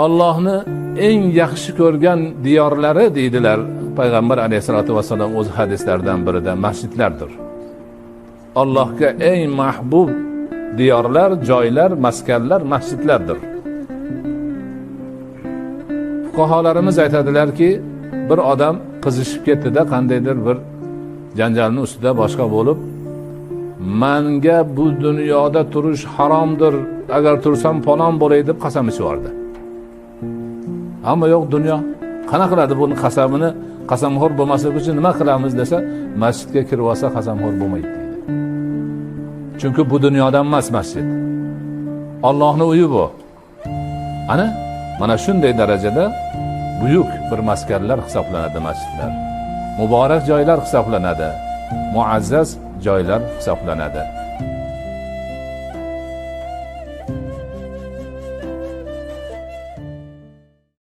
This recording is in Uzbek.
Allohni eng yaxshi ko'rgan diyorlari deydilar payg'ambar alayhisolatu vassalom o'z hadislaridan birida masjidlardir. Allohga eng mahbub diyorlar, joylar, maskanlar masjidlardir. Fuqaholarimiz aytadilarki, bir odam qizishib ketdi-da, qandaydir bir janjalning ustida boshqa bo'lib, menga bu dunyoda turish haromdir, agar tursam falon bo'lay deb qasam ichib. Ammo yo'q, dunyo qanaqa qiladi buni qasamini, qasamxo'r bo'lmaslik uchun nima qilamiz desa, masjidga kirib olsa qasamxo'r bo'lmaydi deydi. Chunki bu dunyodan emas masjid. Allohning uyi bu. Mana shunday darajada buyuk bir maskanlar hisoblanadi masjidlar. Muborak joylar hisoblanadi. Muazzaz joylar hisoblanadi.